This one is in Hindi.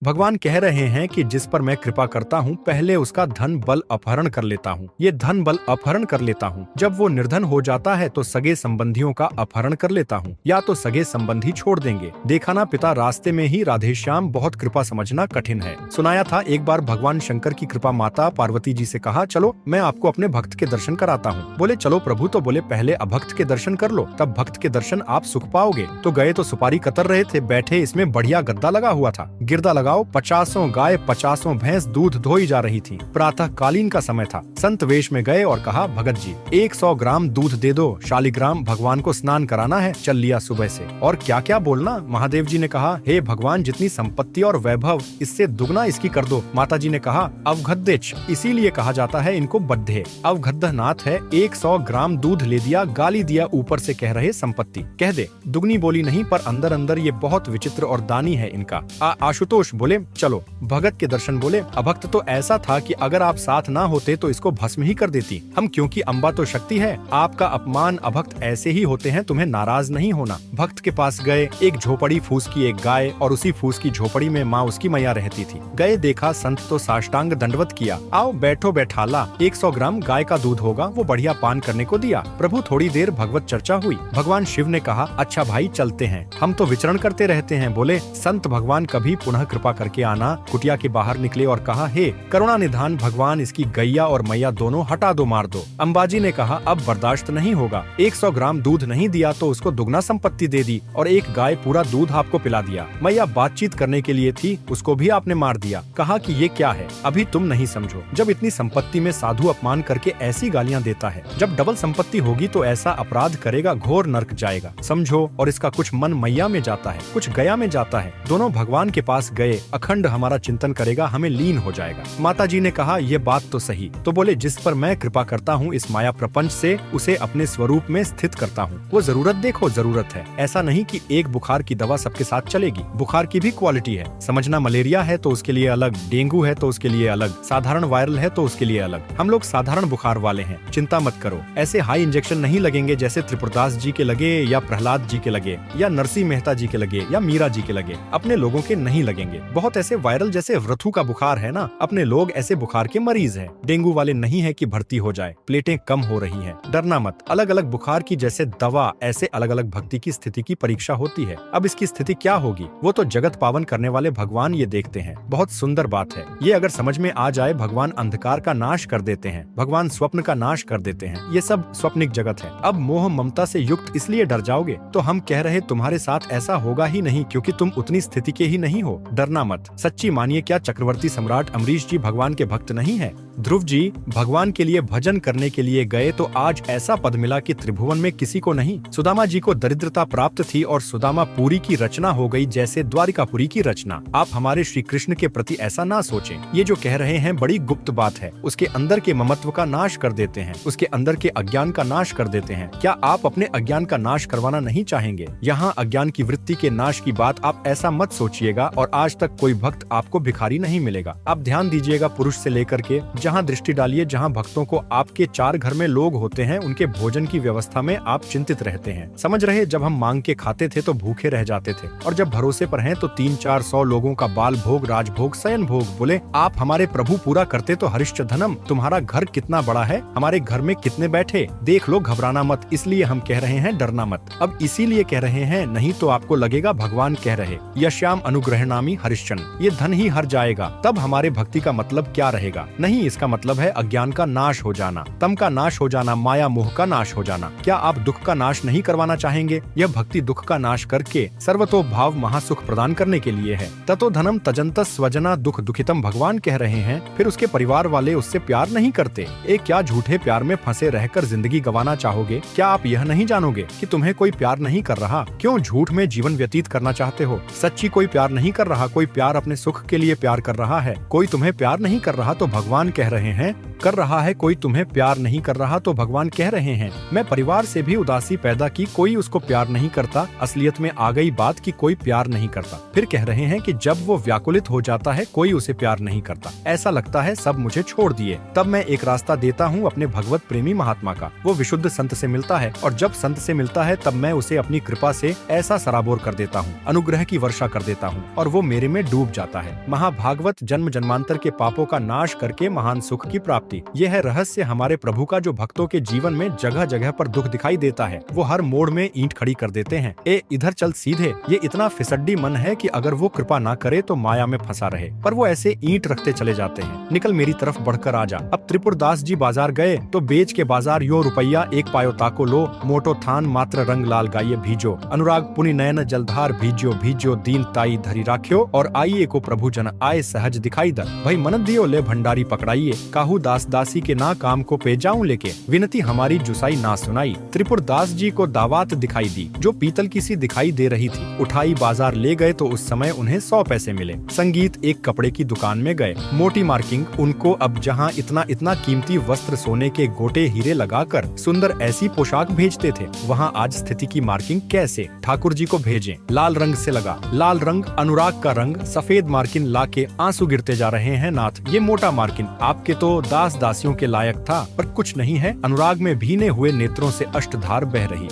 भगवान कह रहे हैं कि जिस पर मैं कृपा करता हूँ पहले उसका धन बल अपहरण कर लेता हूँ। ये धन बल अपहरण कर लेता हूँ। जब वो निर्धन हो जाता है तो सगे संबंधियों का अपहरण कर लेता हूँ, या तो सगे संबंधी छोड़ देंगे। देखा ना पिता, रास्ते में ही राधेश्याम, बहुत कृपा समझना कठिन है। सुनाया था एक बार भगवान शंकर की कृपा माता पार्वती जी से कहा, चलो मैं आपको अपने भक्त के दर्शन कराता हूँ। बोले चलो प्रभु, तो बोले पहले अभक्त के दर्शन कर लो, तब भक्त के दर्शन आप सुख पाओगे। तो गए तो सुपारी कतर रहे थे, बैठे इसमें बढ़िया गद्दा लगा हुआ था। गिरदा लगाओ, 50 गाय 50 भैंस दूध धोई जा रही थी। प्रातः कालीन का समय था। संत वेश में गए और कहा, भगत जी 100 ग्राम दूध दे दो, शालिग्राम भगवान को स्नान कराना है, चल लिया सुबह से। और क्या क्या बोलना। महादेव जी ने कहा, हे भगवान, जितनी संपत्ति और वैभव, इससे दुगना इसकी कर दो। माता जी ने कहा, अवघद्देच, इसीलिए कहा जाता है इनको बद्धे। अवघद्दनाथ है। 100 ग्राम दूध ले दिया, गाली दिया, ऊपर से कह रहे संपत्ति। कह दे, दुगनी बोली नहीं, पर अंदर अंदर ये बहुत विचित्र और दानी है इनका। आशुतोष बोले, चलो। भगत के दर्शन बोले, अभक्त तो ऐसा था कि अगर आप साथ ना होते तो इसको भस्म ही कर देती हम, क्योंकि अम्बा तो शक्ति है। आपका अपमान अभक्त ऐसे ही होते हैं, तुम्हें नाराज नहीं होना। भक्त के पास गए, एक झोपड़ी, फूस की एक गाय, और उसी फूस की झोपड़ी में माँ उसकी मैया रहती थी। गए, देखा संत तो साष्टांग दंडवत किया। आओ बैठो बैठाला, 100 ग्राम गाय का दूध होगा, वो बढ़िया पान करने को दिया। प्रभु थोड़ी देर भगवत चर्चा हुई। भगवान शिव ने कहा, अच्छा भाई चलते हैं, हम तो विचरण करते रहते हैं। बोले, संत भगवान कभी पुनः कृपा करके आना। कुटिया के बाहर निकले और कहा, हे करुणा निधान भगवान, इसकी गैया और मैया दोनों हटा दो, मार दो। अंबाजी ने कहा, अब बर्दाश्त नहीं होगा। 100 ग्राम दूध नहीं दिया तो उसको दुगना संपत्ति दे दी, और एक गाय पूरा दूध आपको पिला दिया। मैया बातचीत करने के लिए थी, उसको भी आपने मार दिया। कहा कि ये क्या है, अभी तुम नहीं समझो। जब इतनी संपत्ति में साधु अपमान करके ऐसी गालियाँ देता है, जब डबल संपत्ति होगी तो ऐसा अपराध करेगा, घोर नर्क जाएगा, समझो। और इसका कुछ मन मैया में जाता है, कुछ गया में जाता है। दोनों भगवान के पास गए, अखंड हमारा चिंतन करेगा, हमें लीन हो जाएगा। माता जी ने कहा, ये बात तो सही। तो बोले, जिस पर मैं कृपा करता हूँ इस माया प्रपंच से, उसे अपने स्वरूप में स्थित करता हूँ। वो जरूरत देखो, जरूरत है। ऐसा नहीं कि एक बुखार की दवा सबके साथ चलेगी। बुखार की भी क्वालिटी है, समझना। मलेरिया है तो उसके लिए अलग, डेंगू है तो उसके लिए अलग, साधारण वायरल है तो उसके लिए अलग। हम लोग साधारण बुखार वाले हैं, चिंता मत करो। ऐसे हाई इंजेक्शन नहीं लगेंगे जैसे त्रिपुरदास जी के लगे, या प्रहलाद जी के लगे, या नरसिंह मेहता जी के लगे, या मीरा जी के लगे। अपने लोगों के नहीं लगेंगे। बहुत ऐसे वायरल जैसे वृथु का बुखार है ना, अपने लोग ऐसे बुखार के मरीज हैं। डेंगू वाले नहीं है कि भर्ती हो जाए, प्लेटें कम हो रही हैं। डरना मत। अलग अलग बुखार की जैसे दवा, ऐसे अलग अलग भक्ति की स्थिति की परीक्षा होती है। अब इसकी स्थिति क्या होगी, वो तो जगत पावन करने वाले भगवान ये देखते हैं। बहुत सुंदर बात है ये, अगर समझ में आ जाए। भगवान अंधकार का नाश कर देते हैं, भगवान स्वप्न का नाश कर देते हैं। ये सब स्वप्निक जगत है। अब मोह ममता से युक्त इसलिए डर जाओगे, तो हम कह रहे तुम्हारे साथ ऐसा होगा ही नहीं, क्योंकि तुम उतनी स्थिति के ही नहीं हो। डरना मत। सच्ची मानिए, क्या चक्रवर्ती सम्राट अमरीश जी भगवान के भक्त नहीं है? ध्रुव जी भगवान के लिए भजन करने के लिए गए तो आज ऐसा पद मिला कि त्रिभुवन में किसी को नहीं। सुदामा जी को दरिद्रता प्राप्त थी और सुदामा पुरी की रचना हो गई जैसे द्वारिकापुरी की रचना। आप हमारे श्री कृष्ण के प्रति ऐसा ना सोचें। ये जो कह रहे हैं बड़ी गुप्त बात है। उसके अंदर के ममत्व का नाश कर देते हैं, उसके अंदर के अज्ञान का नाश कर देते हैं। क्या आप अपने अज्ञान का नाश करवाना नहीं चाहेंगे? यहाँ अज्ञान की वृत्ति के नाश की बात आप ऐसा मत सोचिएगा, और आज तक कोई भक्त आपको भिखारी नहीं मिलेगा। आप ध्यान दीजिएगा, पुरुष से लेकर के जहाँ दृष्टि डालिए, जहाँ भक्तों को आपके 4 घर में लोग होते हैं, उनके भोजन की व्यवस्था में आप चिंतित रहते हैं। समझ रहे, जब हम मांग के खाते थे तो भूखे रह जाते थे, और जब भरोसे पर हैं तो 300-400 लोगों का बाल भोग, राजभोग, शयन भोग। बोले, आप हमारे प्रभु पूरा करते तो हरिश्च धनम। तुम्हारा घर कितना बड़ा है, हमारे घर में कितने बैठे, देख लो। घबराना मत, इसलिए हम कह रहे हैं डरना मत। अब इसीलिए कह रहे हैं, नहीं तो आपको लगेगा भगवान कह रहे यश्याम अनुग्रह नामी हरिश्चंद्र, ये धन ही हर जाएगा। तब हमारे भक्ति का मतलब क्या रहेगा? नहीं, इसका मतलब है अज्ञान का नाश हो जाना, तम का नाश हो जाना, माया मोह का नाश हो जाना। क्या आप दुख का नाश नहीं करवाना चाहेंगे? यह भक्ति दुख का नाश करके सर्वतो भाव महासुख प्रदान करने के लिए है। ततो धनम तजंतस स्वजना दुख दुखितम भगवान कह रहे हैं। फिर उसके परिवार वाले उससे प्यार नहीं करते। एक क्या झूठे प्यार में फंसे रहकर जिंदगी गंवाना चाहोगे? क्या आप यह नहीं जानोगे कि तुम्हें कोई प्यार नहीं कर रहा? क्यों झूठ में जीवन व्यतीत करना चाहते हो? सच्ची कोई प्यार नहीं कर रहा, कोई प्यार अपने सुख के लिए प्यार कर रहा है। कोई तुम्हें प्यार नहीं कर रहा तो भगवान कह रहे हैं, कर रहा है, कोई तुम्हें प्यार नहीं कर रहा, तो भगवान कह रहे हैं मैं परिवार से भी उदासी पैदा की, कोई उसको प्यार नहीं करता। असलियत में आ गई बात कि कोई प्यार नहीं करता। फिर कह रहे हैं कि जब वो व्याकुलित हो जाता है कोई उसे प्यार नहीं करता, ऐसा लगता है सब मुझे छोड़ दिए। तब मैं एक रास्ता देता हूँ अपने भगवत प्रेमी महात्मा का। वो विशुद्ध संत से मिलता है और जब संत से मिलता है तब मैं उसे अपनी कृपा से ऐसा सराबोर कर देता हूँ, अनुग्रह की वर्षा कर देता हूँ और वो मेरे में डूब जाता है। महाभागवत जन्म जन्मांतर के पापों का नाश करके महान सुख की प्राप्ति, यह है रहस्य हमारे प्रभु का, जो भक्तों के जीवन में जगह जगह पर दुख दिखाई देता है। वो हर मोड़ में ईंट खड़ी कर देते हैं। ए इधर चल सीधे। ये इतना फिसड्डी मन है कि अगर वो कृपा ना करे तो माया में फंसा रहे, पर वो ऐसे ईंट रखते चले जाते हैं। निकल मेरी तरफ बढ़कर आ जा। अब त्रिपुरदास जी बाजार गए तो बेच के बाजार यो रुपया एक पायो ताको लो, मोटो थान मात्र रंग लाल गाये भीजो, अनुराग पुनि नयन जलधार भीजो भीजो, दीन ताई धरी राख्यो और आइए को प्रभु जन आए सहज दिखाई दर। भाई मन दियो ले भंडारी पकड़ाइए, काहू दास दासी के ना काम को पे जाऊं लेके, विनती हमारी जुसाई ना सुनाई। त्रिपुरदास जी को दावात दिखाई दी जो पीतल की सी दिखाई दे रही थी। उठाई बाजार ले गए तो उस समय उन्हें 100 पैसे मिले। संगीत एक कपड़े की दुकान में गए। मोटी मार्किंग उनको अब जहाँ इतना इतना कीमती वस्त्र सोने के गोटे हीरे लगाकर सुंदर ऐसी पोशाक भेजते थे, वहाँ आज स्थिति की मार्किंग कैसे? ठाकुर जी को भेजें। लाल रंग से लगा, लाल रंग अनुराग का रंग, सफेद मार्किन लाके आंसू गिरते जा रहे हैं। नाथ ये मोटा मार्किन आपके तो दास दासियों के लायक था, पर कुछ नहीं है। अनुराग में भीने हुए नेत्रों से अष्टधार बह रही।